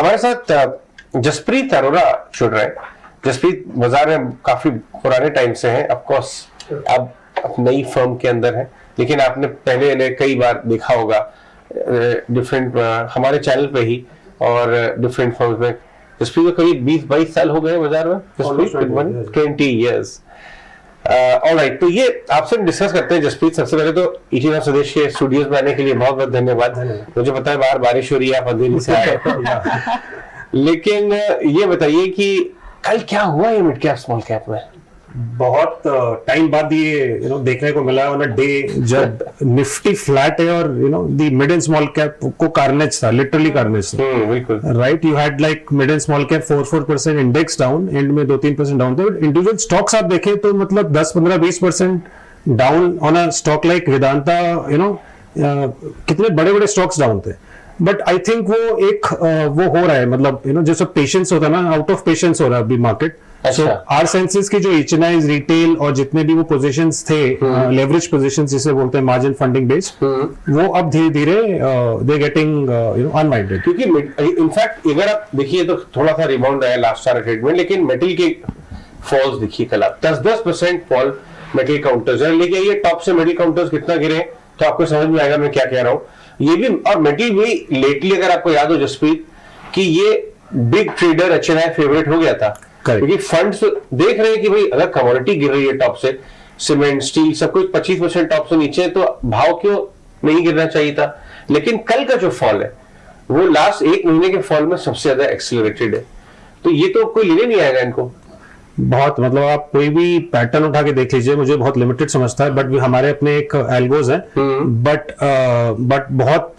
हमारे साथ जसप्रीत अरोड़ा जुड़ रहे हैं। जसप्रीत बाजार में काफी पुराने टाइम से हैं, ऑफ कोर्स अब नई फर्म के अंदर है, लेकिन आपने पहले कई बार देखा होगा डिफरेंट हमारे चैनल पे ही और डिफरेंट फर्म्स में। जसप्रीत को करीब 20-22 साल हो गए बाजार में, 20 years। ऑलराइट, तो ये आपसे डिस्कस करते हैं। जसप्रीत, सबसे पहले तो ईटीवी स्वदेश के स्टूडियोज में आने के लिए बहुत बहुत धन्यवाद। मुझे पता है बाहर बारिश हो रही है, आप अंधेरी से आए लेकिन ये बताइए कि कल क्या हुआ ये मिड कैप स्मॉल कैप में? बहुत टाइम बाद ये देखने को मिला ऑन अ डे जब निफ्टी फ्लैट है और the mid and small cap को कार्नेज था, लिटरली कार्नेज था। बिल्कुल right, you had like mid and small cap 4% index down, and में 2-3% डाउन थे। इंडिविजुअल स्टॉक्स आप देखें तो मतलब 10-15-20% down on a stock like Vedanta, कितने बड़े बड़े स्टॉक्स डाउन थे। बट आई थिंक वो एक वो हो रहा है, मतलब जैसे पेशेंस होता है ना, आउट ऑफ पेशेंस हो रहा है अभी मार्केट। सो आर सेंसेस के जो एचएनआईज, रिटेल और जितने भी वो पोजीशंस थे, लेवरेज पोजीशंस जिसे बोलते हैं, मार्जिन फंडिंग बेस्ड, वो अब धीरे धीरे दे गेटिंग अनवाइंडेड। क्योंकि इनफैक्ट अगर आप देखिए तो थोड़ा सा रिबाउंड आया लास्ट सारा ट्रेड में, लेकिन मेटल के फॉल्स देखिए कल आप 10% फॉल मेटल काउंटर्स है। लेकिन ये टॉप से मेटल काउंटर्स कितना गिरे तो आपको समझ में आएगा मैं क्या कह रहा हूँ। ये भी और मेटल भी लेटली, अगर आपको याद हो जसप्रीत, कि ये बिग ट्रेडर एचएनआई फेवरेट हो गया था, क्योंकि फंड्स देख रहे हैं कि भाई अगर कमोडिटी गिर रही है टॉप से, सीमेंट, स्टील सब कुछ 25% टॉप से नीचे है, तो भाव क्यों नहीं गिरना चाहिए था। लेकिन कल का जो फॉल है वो लास्ट एक महीने के फॉल में सबसे ज्यादा एक्सीलरेटेड है, तो ये तो कोई लेने नहीं आएगा इनको। बहुत, मतलब आप कोई भी पैटर्न उठा के देख लीजिए, मुझे बहुत लिमिटेड समझता है, बट हमारे अपने एक एल्गोज हैं, बट बहुत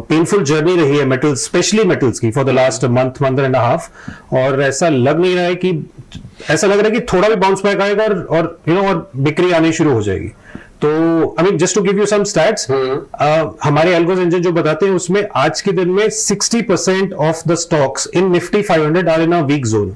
पेनफुल जर्नी रही है मेटल्स, स्पेशली मेटल्स की, for the last month and half. और ऐसा लग नहीं रहा है कि, ऐसा लग रहा है कि थोड़ा भी बाउंस बैक आएगा और बिक्री आनी शुरू हो जाएगी। तो I mean just to give you some stats, हमारे एल्गोज इंजन जो बताते हैं उसमें आज के दिन में 60% of the stocks in Nifty 500 are in a weak zone.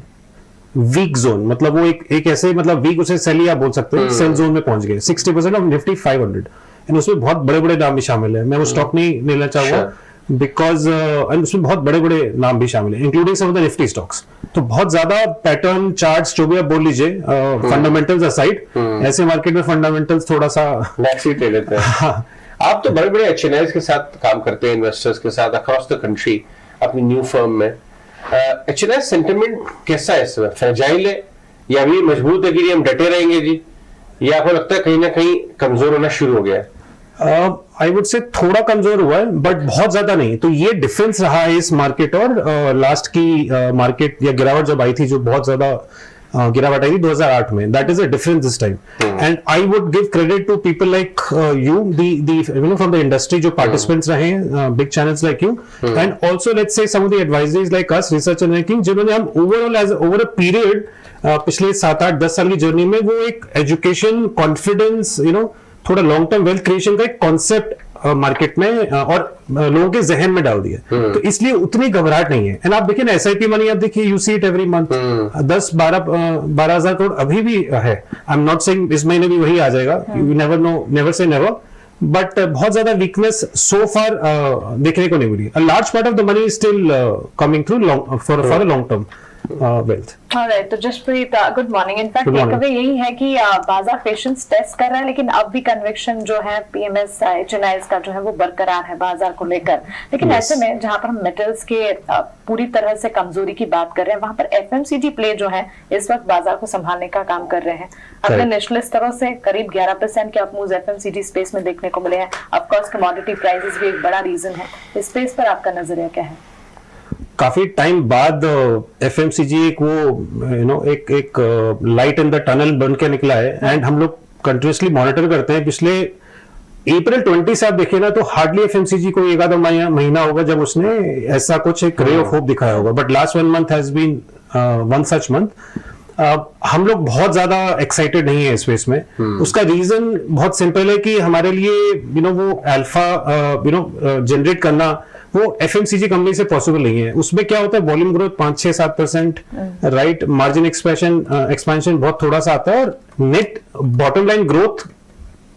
Weak zone मतलब वो एक ऐसे, मतलब वीक उसे सेल ही आप बोल सकते हैं, सेल जोन में पहुंच गए 60% ऑफ निफ्टी 500, एंड उसमें बहुत बड़े बड़े नाम भी शामिल है। मैं वो स्टॉक नहीं लेना चाहूंगा बिकॉज उसमें बहुत बड़े बड़े नाम भी शामिल है, including some of the Nifty stocks. तो बहुत ज्यादा पैटर्न, चार्ट्स, जो भी आप बोल लीजिए, फंडामेंटल्स असाइड, ऐसे मार्केट में फंडामेंटल्स थोड़ा सा बैकसीट ले लेते हैं। आप तो बड़े बड़े एचएनआईज के साथ काम करते हैं, इन्वेस्टर्स के साथ अक्रॉस द कंट्री अपनी न्यू फर्म में। एचएनआई सेंटिमेंट कैसा है इस समय? फ्रेजाइल है या भी मजबूत है कि हम डटे रहेंगे जी, या आपको लगता है कहीं ना कहीं कमजोर होना शुरू हो गया है? आई वुड से थोड़ा कमजोर हुआ है, बट बहुत ज्यादा नहीं। तो ये डिफरेंस रहा है इस मार्केट और लास्ट की मार्केट या गिरावट जब आई थी, जो बहुत ज्यादा गिरावट आई थी 2008 में। That is a difference this time, and I would give credit to people like you from the industry, जो पार्टिसिपेंट्स रहे हैं, big channels like you, and also let's say some of the advisories like us, research and ranking, जिन्होंने हम overall as over a period पिछले 7-8-10 साल की journey में वो एक एजुकेशन, कॉन्फिडेंस, थोड़ा लॉन्ग टर्म वेल्थ क्रिएशन का एक कॉन्सेप्ट मार्केट में और लोगों के जहन में डाल दिया। तो इसलिए उतनी घबराहट नहीं है। एंड आप देखिए ना, एसआईपी मनी आप देखिए, you see it every month, 10-12 हजार करोड़ अभी भी है। आई एम नॉट सेइंग इस महीने भी वही आ जाएगा, यू नेवर नो, नेवर से नेवर, बट बहुत ज्यादा वीकनेस सो फार देखने को नहीं मिली। A large part of the money is still coming through for a long term wealth. Alright, तो Jasprit, good morning. In fact takeaway यही है कि बाजार पेशेंस टेस्ट कर रहा है, लेकिन अब भी कन्विक्शन जो है पीएमएस, एचएनआईज का जो है वो बरकरार है बाजार को लेकर। लेकिन ऐसे में जहां पर हम मेटल्स के पूरी तरह से कमजोरी की बात कर रहे हैं, वहां पर एफएमसीजी प्ले जो है इस वक्त बाजार को संभालने का काम कर रहे हैं। अपने निचले स्तरों से करीब 11% के अपमूव्स एफएमसीजी स्पेस में देखने को मिले हैं। ऑफ कोर्स कमोडिटी प्राइसेस भी एक बड़ा रीजन है। इस स्पेस पर आपका नजरिया क्या है? काफी टाइम बाद एफएमसीजी एक वो एक लाइट इन द टनल बन के निकला है, एंड हम लोग कंटिन्यूसली मॉनिटर करते हैं। पिछले अप्रैल 20 से आप देखिए ना, तो हार्डली एफएमसीजी को एक आधा महीना होगा जब उसने ऐसा कुछ एक रे ऑफ होप दिखाया होगा, but last 1 month has been one such month. हम लोग बहुत ज्यादा एक्साइटेड नहीं है इस स्पेस में। उसका रीजन बहुत सिंपल है कि हमारे लिए वो अल्फा जनरेट करना वो एफएमसीजी कंपनी से पॉसिबल नहीं है। उसमें क्या होता है, volume growth 5-6-7%, right, margin expansion बहुत थोड़ा सा आता है, और नेट बॉटम लाइन ग्रोथ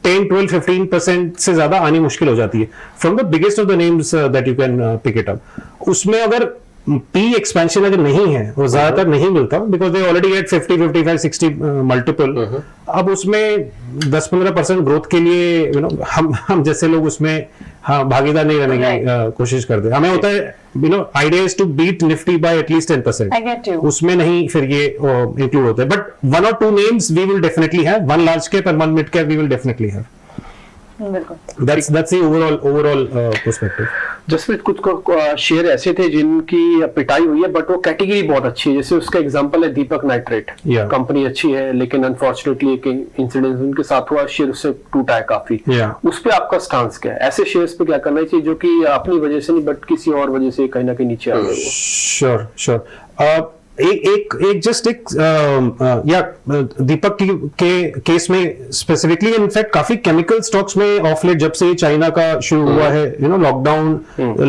10, 12, 15% से ज्यादा आनी मुश्किल हो जाती है from the biggest of the names that you can pick it up. उसमें अगर पी एक्सपेंशन अगर नहीं है, वो ज्यादातर नहीं मिलता because they already at 50, 55, 60 multiple. अब उसमें 10-15% ग्रोथ के लिए हम जैसे लोग उसमें भागीदार नहीं रहने की कोशिश करते। हमें होता है idea is to beat Nifty by at least 10%। उसमें नहीं फिर ये इंक्लूड होता है, but 1 or 2 names we will definitely have, 1 large cap and 1 mid cap we will definitely have. That's the overall perspective. Jaspreet, कुछ शेयर ऐसे थे जिनकी पिटाई हुई है बट वो कैटेगरी बहुत अच्छी है, जैसे उसका एग्जांपल है दीपक नाइट्रेट। कंपनी अच्छी है लेकिन अनफॉर्चुनेटली एक इंसिडेंट उनके साथ हुआ, शेयर उससे टूटा है काफी। उस पे आपका स्टांस क्या है? ऐसे शेयर्स पे क्या करना चाहिए जो कि अपनी वजह से नहीं बट किसी और वजह से कहीं ना कहीं नीचे आ गए? श्योर। दीपक के केस में स्पेसिफिकली इनफैक्ट काफी केमिकल स्टॉक्स में ऑफ लेट जब से चाइना का शुरू हुआ है, लॉकडाउन,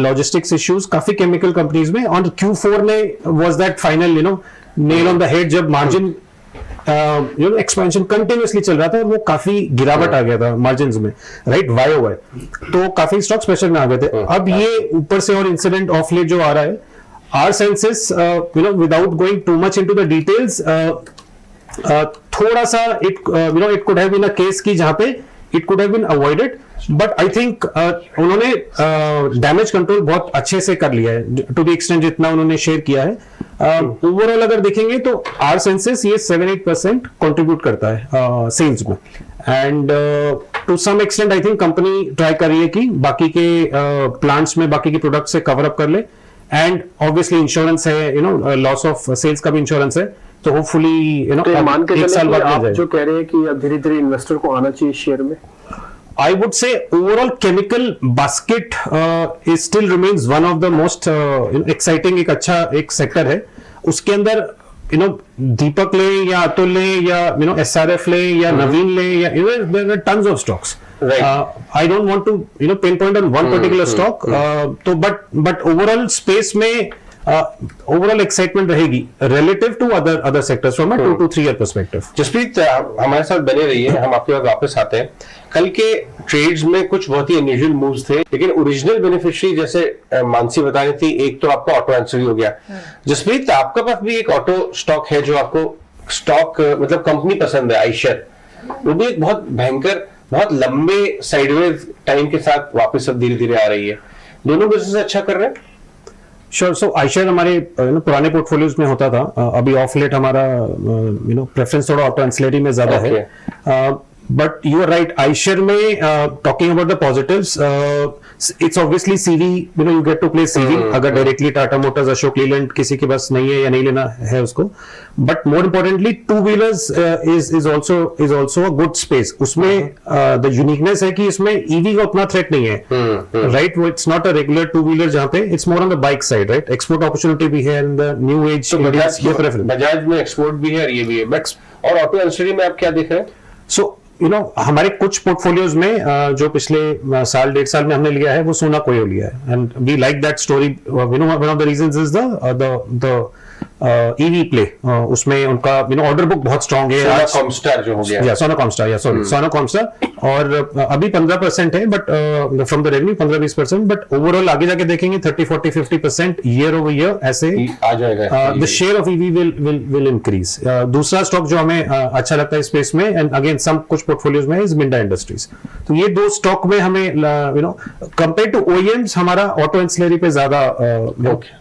लॉजिस्टिक्स इश्यूज, काफी केमिकल कंपनीज में, और Q4 में was that final nail on the head जब मार्जिन एक्सपेंशन कंटिन्यूअसली चल रहा था और वो काफी गिरावट आ गया था मार्जिन में, राइट, YOY। तो काफी स्टॉक्स प्रेशर में आ गए थे। अब ये ऊपर से और इंसिडेंट ऑफ लेट जो आ रहा है, our sense is without going too much into the details, थोड़ा सा it could have been a case की जहां पे it could have been avoided, but I think उन्होंने डैमेज कंट्रोल बहुत अच्छे से कर लिया है टू द एक्सटेंट जितना उन्होंने शेयर किया है। ओवरऑल अगर देखेंगे तो आर सेंसेस ये 7-8% कंट्रीब्यूट करता है सेल्स में, and to some extent I think company try कर रही है कि बाकी के प्लांट्स में बाकी के प्रोडक्ट से कवर अप कर ले, एंड ऑब्वियसली इंश्योरेंस है, लॉस ऑफ सेल्स का भी इंश्योरेंस है, तो होपफुली मान के चले कि आप जो कह रहे हैं कि अब धीरे धीरे इन्वेस्टर को आना चाहिए शेयर में। I would say overall chemical basket is still remains one of the most exciting, एक अच्छा एक सेक्टर है। उसके अंदर दीपक ले या अतुल ले या SRF ले या नवीन ले या there are tons of stocks. Right. I don't want to pinpoint on one particular stock. तो but overall space में overall excitement रहेगी relative to other sectors from a 2 to 3 year perspective. Jasprit, हमारे साथ बने रहिए, हम आपके पास वापस आते हैं। कल के ट्रेड्स में कुछ बहुत ही अनयूजुअल मूव्स थे, लेकिन ओरिजिनल बेनिफिशियरी जैसे मानसी बता रही थी, एक तो आपका ऑटो आंसरी हो गया। जसप्रीत, आपका पास भी एक ऑटो स्टॉक है जो आपको स्टॉक मतलब कंपनी पसंद है, आइशर। वो भी एक बहुत भयंकर, बहुत लंबे साइडवेज टाइम के साथ वापस अब धीरे धीरे आ रही है। दोनों बिजनेस अच्छा कर रहे हैं। श्योर। सो आइशर हमारे पुराने पोर्टफोलियोज में होता था, अभी ऑफ लेट हमारा प्रेफरेंस थोड़ा ऑटो एंसिलरी में ज्यादा है। But you are right, Eicher में talking about the positives, it's obviously CV, you get to play CV अगर डायरेक्टली टाटा मोटर्स, अशोक लीलैंड किसी के पास नहीं है या नहीं लेना है उसको। But more importantly two wheelers is also a good space. उसमें द यूनिकनेस है कि इसमें ईवी का उतना थ्रेट नहीं है, राइट। वो it's not a regular two wheeler जहां पे it's more on the bike side, right. Export opportunity भी है in the new age. Bajaj में एक्सपोर्ट भी है और ये भी है। और ऑटो एंसिलरी में आप क्या देख रहे हैं? सो हमारे कुछ पोर्टफोलियोज में जो पिछले साल 1.5 साल में हमने लिया है वो सोना कोयो लिया है, and we like that story. One of the reasons is the EV play. उसमें उनका ऑर्डर बुक बहुत स्ट्रांग है। सोना कॉमस्टार जो हो गया, सोना कॉमस्टार, सोना कॉमस्टार, और अभी 15% है, but from the revenue 15-20%, but overall आगे जाके देखेंगे 30-40-50% ईयर ओवर ईयर ऐसे आ जाएगा। The share of EV will increase. दूसरा स्टॉक जो हमें अच्छा लगता है स्पेस में, एंड अगेन सम कुछ पोर्टफोलियोज में, इज मिंडा इंडस्ट्रीज। तो ये दो स्टॉक में हमें कंपेयर टू ओईएम्स हमारा ऑटो एंसिलरी पे ज्यादा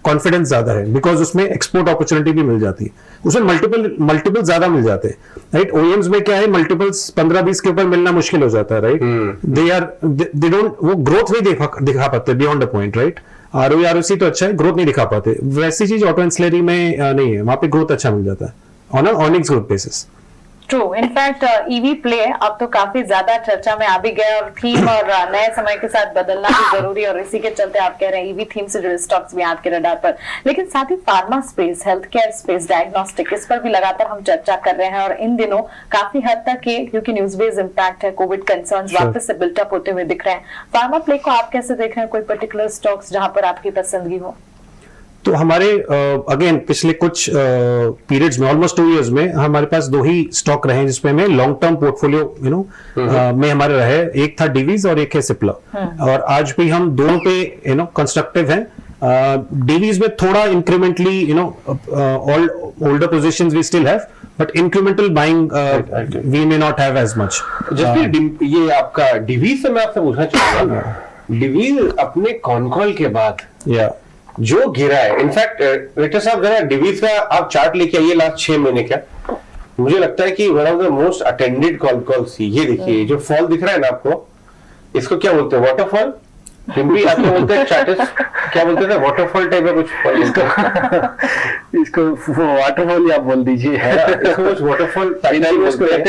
कॉन्फिडेंस ज्यादा है, बिकॉज उसमें एक्सपोर्ट अपॉर्चुनिटी भी मिल जाती है, उसमें मल्टीपल ज्यादा मिल जाते हैं, राइट। ओईएम्स में क्या है, मल्टीपल्स 15-20 के ऊपर मिलना मुश्किल हो जाता है, राइट। दे डोंट, वो ग्रोथ नहीं दिखा पाते beyond the point, right. ROE ROC तो अच्छा है, ग्रोथ नहीं दिखा पाते। वैसी चीज ऑटो एंसिलरी में नहीं है, वहां पे ग्रोथ अच्छा मिल जाता है on earnings growth basis. True. In fact EV play अब तो काफी ज्यादा चर्चा में आ भी गया, और थीम और नए समय के साथ बदलना भी जरूरी, और इसी के चलते आप कह रहे हैं ईवी थीम से जुड़े स्टॉक्स भी आपके रडार पर। लेकिन साथ ही pharma space, health care space, diagnostic, इस पर भी लगातार हम चर्चा कर रहे हैं, और इन दिनों काफी हद तक ये, क्योंकि न्यूज बेस्ड इम्पैक्ट है, कोविड कंसर्न्स वापस से बिल्टअप होते हुए दिख रहे हैं। फार्मा प्ले को आप कैसे देख रहे हैं? कोई पर्टिकुलर स्टॉक्स जहां पर आपकी पसंदगी हो? तो हमारे अगेन पिछले कुछ पीरियड्स में ऑलमोस्ट 2 इयर्स में हमारे पास 2 ही स्टॉक रहे हैं जिसमें हमें लॉन्ग टर्म पोर्टफोलियो में हमारे रहे, एक था डिवीज और एक है सिप्ला, और आज भी हम दोनों पे कंस्ट्रक्टिव हैं। डिवीज में थोड़ा incrementally all older positions we still have, but incremental buying we may not have as much. जैसे ये आपका डिवीज से मैं आपसे पूछना चाहूंगा, डिवीज अपने कॉल के बाद जो गिरा है, इनफैक्ट रेक्टर साहब जरा डिवीज का आप चार्ट लेके आइए लास्ट 6 महीने का, मुझे लगता है कि one of the most attended calls थी। ये देखिए जो फॉल दिख रहा है ना आपको, इसको क्या बोलते हैं, वाटरफॉल? भी आप क्या बोलते हैं, चार्टिस्ट क्या बोलते थे, वाटरफॉल टाइप का कुछ फॉल इसको वाटरफॉल ही आप बोल दीजिए, इसको कुछ वाटरफॉल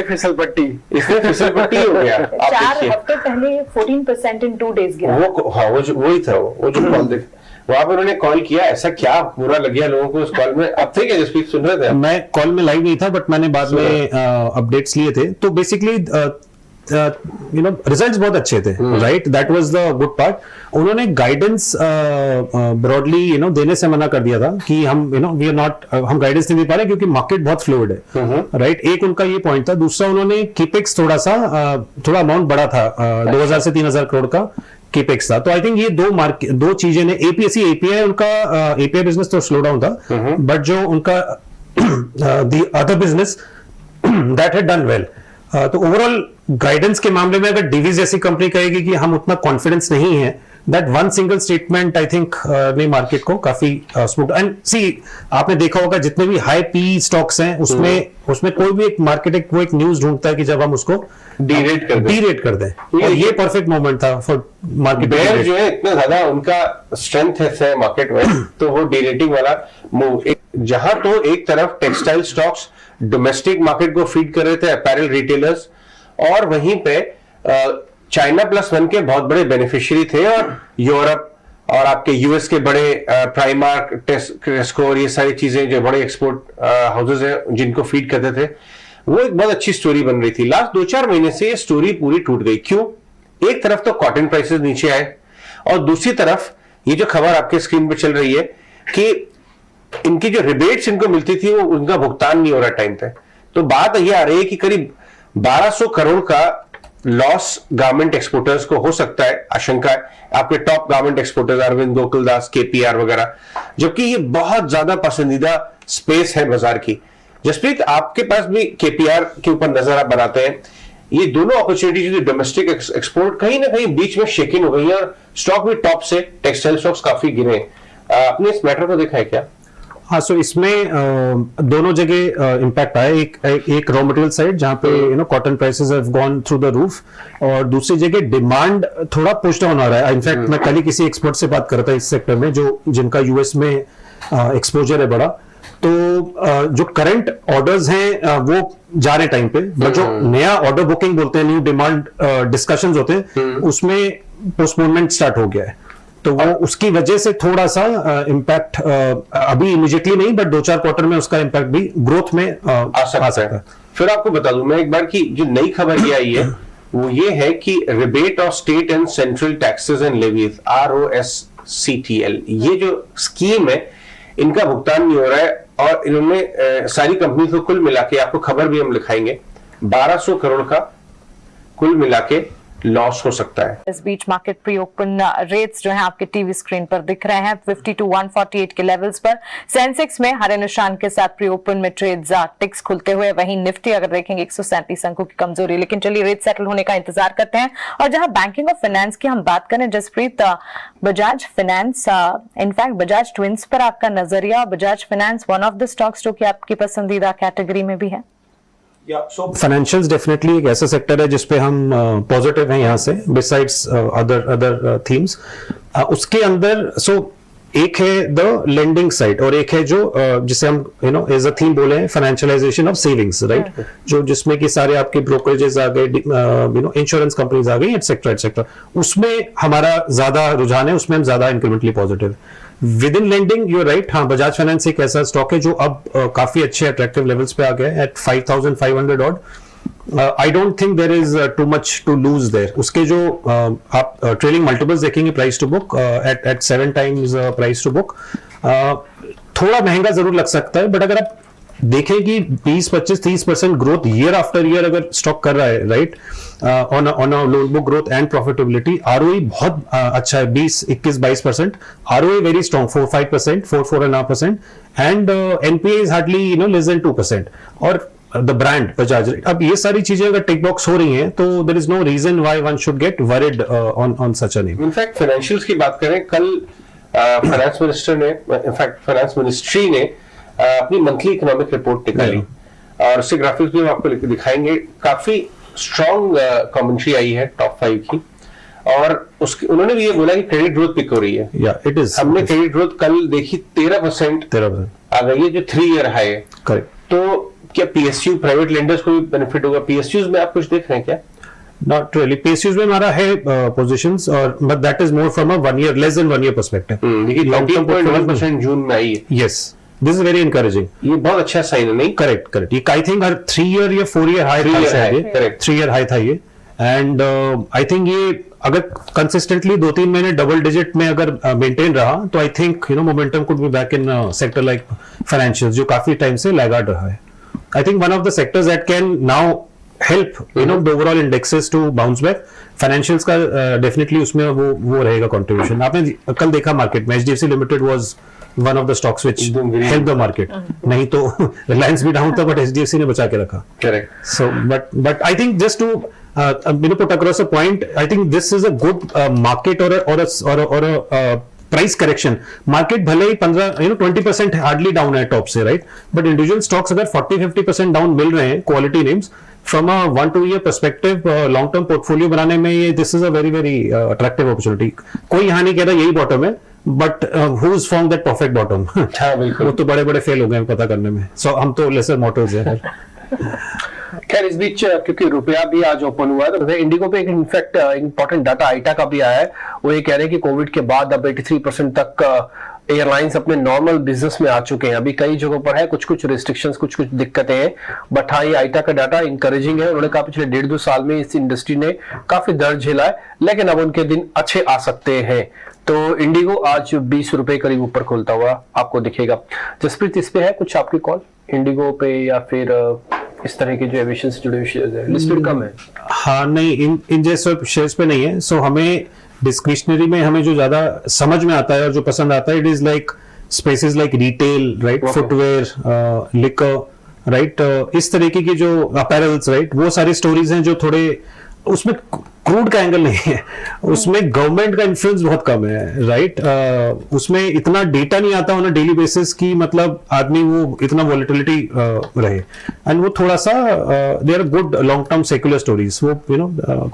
फिसल पट्टी, इसमें फिसल पट्टी हो गया। 4 हफ्ते पहले 14% इन 2 days गिरा। वही था वो जो कॉल देख, वहां पर उन्होंने कॉल किया, ऐसा क्या बुरा लग गया लोगों को उस कॉल में? अब थे क्या जसप्रीत, सुन रहे थे? मैं कॉल में लाइव नहीं था, बट मैंने बाद में अपडेट्स लिए थे। तो बेसिकली रिजल्ट्स बहुत अच्छे थे, right, that was the good part. उन्होंने गाइडेंस ब्रॉडली देने से मना कर दिया था कि हम वी आर नॉट, हम गाइडेंस नहीं दे पा रहे क्योंकि मार्केट बहुत फ्लूइड है, राइट। एक उनका ये पॉइंट था। दूसरा, उन्होंने कीपेक्स थोड़ा अमाउंट बढ़ा था, 2000 से 3000 करोड़ का केपेक्स था। तो आई थिंक ये दो चीजें ने, एपीआई उनका एपीआई बिजनेस तो स्लो डाउन था, बट जो उनका the other business that had done well. तो ओवरऑल गाइडेंस के मामले में अगर डिवीज जैसी कंपनी कहेगी कि हम उतना कॉन्फिडेंस नहीं है, that one single statement I think ने मार्केट को काफी स्मूथ। एंड सी, आपने देखा होगा जितने भी हाई पी स्टॉक्स हैं उसमें कोई भी एक मार्केट वो एक न्यूज ढूंढता है कि जब हम उसको डीरेट कर दें, और ये परफेक्ट मोमेंट था फॉर मार्केट। बेयर जो है इतना ज्यादा उनका स्ट्रेंथ है मार्केट में, तो वो डीरेटिंग वाला मूव, जहां तो एक तरफ टेक्सटाइल स्टॉक्स डोमेस्टिक मार्केट को फीड कर रहे थे, अपैरल रिटेलर्स, और वहीं पे चाइना +1 के बहुत बड़े बेनिफिशियरी थे, और यूरोप और आपके यूएस के बड़े प्राइमार्क, टेस्को और ये सारी चीजें जो बड़े एक्सपोर्ट हाउसेज हैं जिनको फीड करते थे, वो एक बहुत अच्छी स्टोरी बन रही थी। लास्ट 2-4 महीने से ये स्टोरी पूरी टूट गई। क्यों? एक तरफ तो कॉटन प्राइसेस नीचे आए, और दूसरी तरफ ये जो खबर आपके स्क्रीन पे चल रही है कि इनकी जो रिबेट्स इनको मिलती थी वो उनका भुगतान नहीं हो रहा टाइम पे। तो बात ये आ रही है कि करीब 1200 करोड़ का लॉस गारमेंट एक्सपोर्टर्स को हो सकता है, आशंका है, आपके top garment exporters Arvind, Gokaldas, KPR वगैरह, जबकि ये बहुत ज्यादा पसंदीदा स्पेस है बाजार की। जसप्रीत, आपके पास भी केपीआर के ऊपर नजर आप बनाते हैं, ये दोनों अपॉर्चुनिटीज डोमेस्टिक एक्सपोर्ट कहीं ना कहीं बीच में शेकिंग हो गई है, और स्टॉक भी टॉप से टेक्सटाइल स्टॉक्स काफी गिरे। आपने इस मैटर को देखा है क्या? हाँ, सो इसमें दोनों जगह इम्पैक्ट आया। एक रॉ मटेरियल साइड जहां पे cotton prices have gone through the roof, और दूसरी जगह डिमांड थोड़ा पुश डाउन आ रहा है। इनफैक्ट मैं कल ही किसी एक्सपर्ट से बात कर रहा था इस सेक्टर में, जिनका यूएस में एक्सपोजर है बड़ा। तो जो करंट ऑर्डर्स हैं वो जा रहे टाइम पे, बट जो नया ऑर्डर बुकिंग बोलते हैं, न्यू डिमांड डिस्कशंस होते हैं, उसमें पोस्टपोनमेंट स्टार्ट हो गया है। तो वो उसकी वजह से थोड़ा सा इम्पैक्ट अभी इमीडिएटली नहीं, बट 2-4 क्वार्टर में उसका इम्पैक्ट भी ग्रोथ में आ सकता है। फिर आपको बता दूं मैं एक बार की जो नई खबर ये आई है वो ये है कि rebate of state and central taxes and levies, ROSCTL, ये जो स्कीम है इनका भुगतान नहीं हो रहा है, और इन्होंने सारी कंपनी को कुल मिला के, आपको खबर भी हम लिखाएंगे, 1200 करोड़ का कुल मिला के लॉस हो सकता है। इस बीच मार्केट प्री ओपन रेट्स जो है आपके टीवी स्क्रीन पर दिख रहे हैं 50 to 148 के लेवल्स पर। सेंसेक्स में हरे निशान के साथ प्री ओपन में ट्रेड्स टिक्स खुलते हुए, वहीं निफ्टी अगर देखेंगे 137 अंकों की कमजोरी। लेकिन चलिए रेट सेटल होने का इंतजार करते हैं। और जहां बैंकिंग और फाइनेंस की हम बात करें Jaspreet, Bajaj Finance, in fact Bajaj twins पर आपका नजरिया, Bajaj Finance one of the stocks जो कि आपकी पसंदीदा कैटेगरी में भी है। फाइनेंशियल्स डेफिनेटली एक ऐसा सेक्टर है जिसपे हम पॉजिटिव हैं यहाँ से, बिसाइड्स अदर थीम्स। उसके अंदर एक है द लेंडिंग साइड, और एक है जो जिसे हम एज अ थीम बोले हैं फाइनेंशियलाइजेशन ऑफ सेविंग्स, राइट, जो जिसमें कि सारे आपके ब्रोकरेजेस आ गए, इंश्योरेंस कंपनीज आ गई, एटसेट्रा एटसेट्रा। उसमें हमारा ज्यादा रुझान है, उसमें हम ज्यादा incrementally positive. With in lending you right, हाँ, बजाज फाइनेंस एक ऐसा स्टॉक है जो अब काफी अच्छे अट्रैक्टिव लेवल्स पे आ गया है, at 5500 odd. I don't think there is too much to lose there. उसके जो आप ट्रेलिंग मल्टीपल्स देखेंगे price to book at 7 times price to book, थोड़ा महंगा जरूर लग सकता है, बट अगर आप देखें कि 20-25-30% ग्रोथ ईयर आफ्टर ईयर अगर स्टॉक कर रहा है, right, on loan book growth and profitability, ROE बहुत अच्छा है, 20-21-22%, ROE very strong 4-5%, 4-4.5%, and NPA is hardly less than 2%, और द ब्रांड बजाज। अब ये सारी चीजें अगर टिक बॉक्स हो रही हैं तो there is no reason why one should get worried on such a name. In fact financials की बात करें, कल फाइनेंस मिनिस्टर ने, इनफैक्ट फाइनेंस मिनिस्ट्री ने अपनी मंथली इकोनॉमिक रिपोर्ट निकाली, और उससे ग्राफिक्स भी हम आपको दिखाएंगे। काफी स्ट्रॉन्ग कमेंट्री आई है टॉप 5 की, और उसकी उन्होंने भी ये बोला कि क्रेडिट ग्रोथ पिक हो रही है। इट इज, हमने क्रेडिट ग्रोथ कल देखी 13% आ गई है, जो 3 ईयर हाई है। करेक्ट। तो क्या पीएसयू प्राइवेट लेंडर्स को भी बेनिफिट होगा? पीएसयूज में आप कुछ देख रहे हैं क्या? Not really. PSUs में हमारा है positions, और but that is more from a 1 year, less than 1 year perspective. देखिए 19.1% जून में आई है। Yes, this is very encouraging. ये बहुत अच्छा साइन है, नहीं? Correct. ये I think 3 year या 4 year high था शायद, correct. 3 year high था ये, and I think ये अगर consistently 2-3 महीने double digit में अगर maintain रहा तो I think momentum could be back in a sector like financials, जो काफी टाइम से laggard रहा है। I think one of the sectors that can now help the overall indexes to bounce back, financials का definitely उसमें वो रहेगा contribution। आपने कल देखा मार्केट में HDFC Limited was one of the stocks which helped the market। नहीं तो Reliance भी डाउन था, but HDFC ने बचा के रखा। Correct। So but I think just to put across a point, I think this is a good market or a price correction. Market भले ही 20% hardly down है टॉप से, राइट, बट इंडिविजुअल स्टॉक्स अगर 40-50% down मिल रहे हैं, quality names, from a 1-2 year perspective long term portfolio बनाने में ये this is a very very attractive opportunity. कोई यहाँ नहीं कह रहा यही बॉटम है, but who is found that perfect bottom? वो तो बड़े बड़े फेल हो गए पता करने में, सो हम तो लेसर मॉटर्स हैं। खैर इस बीच क्योंकि रुपया भी आज ओपन हुआ है, तो इंडिगो पे एक इनफैक्ट इंपॉर्टेंट डाटा आईटा का भी आया है। वो ये कह रहे हैं कि कोविड के बाद अब 83% तक एयरलाइंस अपने नॉर्मल बिजनेस में आ चुके हैं। अभी कई जगहों पर है कुछ रिस्ट्रिक्शंस, कुछ दिक्कतें हैं, बट हाँ ये आईटा का डाटा इंकरेजिंग है। उन्होंने कहा पिछले 1.5-2 साल में इस इंडस्ट्री ने काफी दर्द झेला है, लेकिन अब उनके दिन अच्छे आ सकते हैं। तो इंडिगो आज 20 रुपए करीब ऊपर खुलता हुआ आपको दिखेगा। जसप्रीत, इस पे है कुछ आपकी कॉल इंडिगो पे, या फिर इस तरह के जो एविएशन से जुड़े हुए शेयर्स हैं? लिस्टेड कम है। हाँ नहीं, इन जैसे शेयर्स पे नहीं है। सो हमें डिस्क्रिशनरी में हमें जो ज्यादा समझ में आता है और जो पसंद आता है, it is like spaces like retail, right, footwear, liquor, right, इस तरीके की जो अपैरल्स, राइट, वो सारी स्टोरीज हैं जो थोड़े उसमें क्रूड का एंगल नहीं है, उसमें गवर्नमेंट का इन्फ्लुएंस बहुत कम है, राइट, उसमें इतना डेटा नहीं आता ऑन अ डेली बेसिस की मतलब आदमी वो इतना वॉलेटिलिटी रहे, एंड वो थोड़ा सा they are good long term secular stories. वो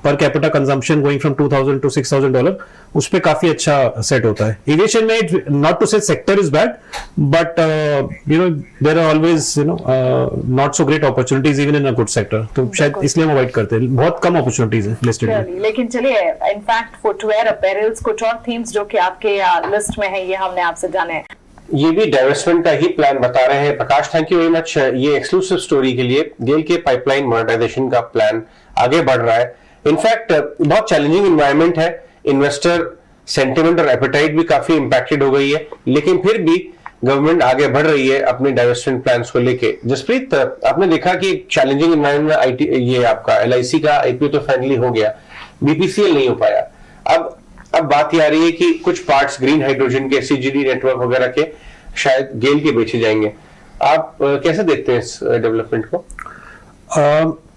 पर capita consumption going from $2,000 to $6,000 उस पे काफी अच्छा सेट होता है। एविएशन में not to say sector is bad, but there are always not so great opportunities even in a good sector, तो शायद इसलिए हम अवॉइड करते हैं। बहुत कम अपॉर्चुनिटीज है लिस्टेड में। लेकिन चलिए, इनफैक्ट फुटवेयर, अपैरल्स, कुछ और थीम्स जो कि आपके लिस्ट में है, ये हमने आपसे जाने। ये भी डाइवर्समेंट का ही प्लान बता रहे हैं प्रकाश। थैंक यू वेरी मच ये एक्सक्लूसिव स्टोरी के लिए। गेल के पाइपलाइन मोनेटाइजेशन का प्लान आगे बढ़ रहा है। इनफैक्ट बहुत चैलेंजिंग एनवायरनमेंट है, इन्वेस्टर सेंटिमेंट और एपेटाइट भी काफी इंपैक्टेड हो गई है, लेकिन फिर भी गवर्नमेंट आगे बढ़ रही है अपने डाइवर्समेंट प्लान्स को लेके। जसप्रीत, आपने देखा कि चैलेंजिंग एनवायरनमेंट में आईटी, ये आपका LIC का IPO तो फाइनली हो गया, BPCL नहीं हो पाया। अब बात ये आ रही है कि कुछ पार्ट्स ग्रीन हाइड्रोजन के, CGD नेटवर्क वगैरह के शायद गेल के बेचे जाएंगे। आप कैसे देखते हैं इस डेवलपमेंट को?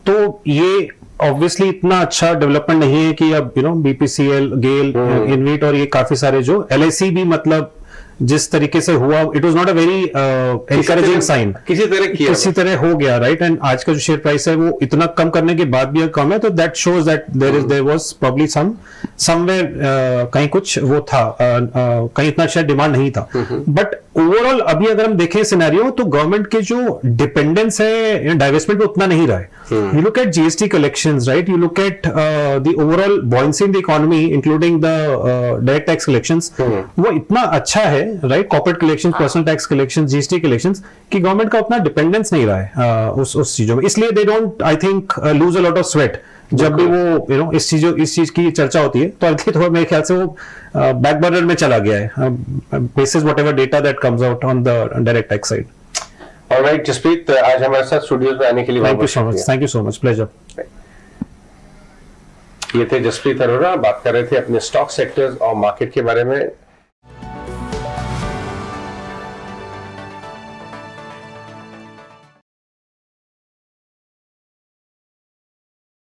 तो ये ऑब्वियसली इतना अच्छा डेवलपमेंट नहीं है कि अब BPCL, गेल, इनवीट और ये काफी सारे जो LIC भी मतलब जिस तरीके से हुआ, it was not a very encouraging sign. किसी तरह हो गया, राइट, एंड आज का जो शेयर प्राइस है वो इतना कम करने के बाद भी कम है, तो that shows that there was probably somewhere कहीं कुछ वो था, कहीं इतना अच्छा डिमांड नहीं था। बट ओवरऑल अभी अगर हम देखें सिनेरियो, तो गवर्नमेंट के जो डिपेंडेंस है डाइवेस्टमेंट पे उतना नहीं रहा है। You look at GST collections, right, you look at the overall buoyancy in the economy including the direct tax collections, वो इतना अच्छा है, right, corporate collection, personal tax collection, GST collections, कि गवर्नमेंट का उतना डिपेंडेंस नहीं रहा है उस चीजों में। इसलिए they don't, I think, lose a lot of sweat जब भी वो इस चीज की चर्चा होती है तो अभी थोड़ा मेरे ख्याल से वो बैक बर्नर में चला गया है, basis whatever data that comes out on the direct tax side. Alright Jaspreet, आज हमारे साथ स्टूडियो में आने के लिए thank you so much, pleasure. ये थे जसप्रीत अरोड़ा, बात कर रहे थे अपने स्टॉक सेक्टर्स और मार्केट के बारे में।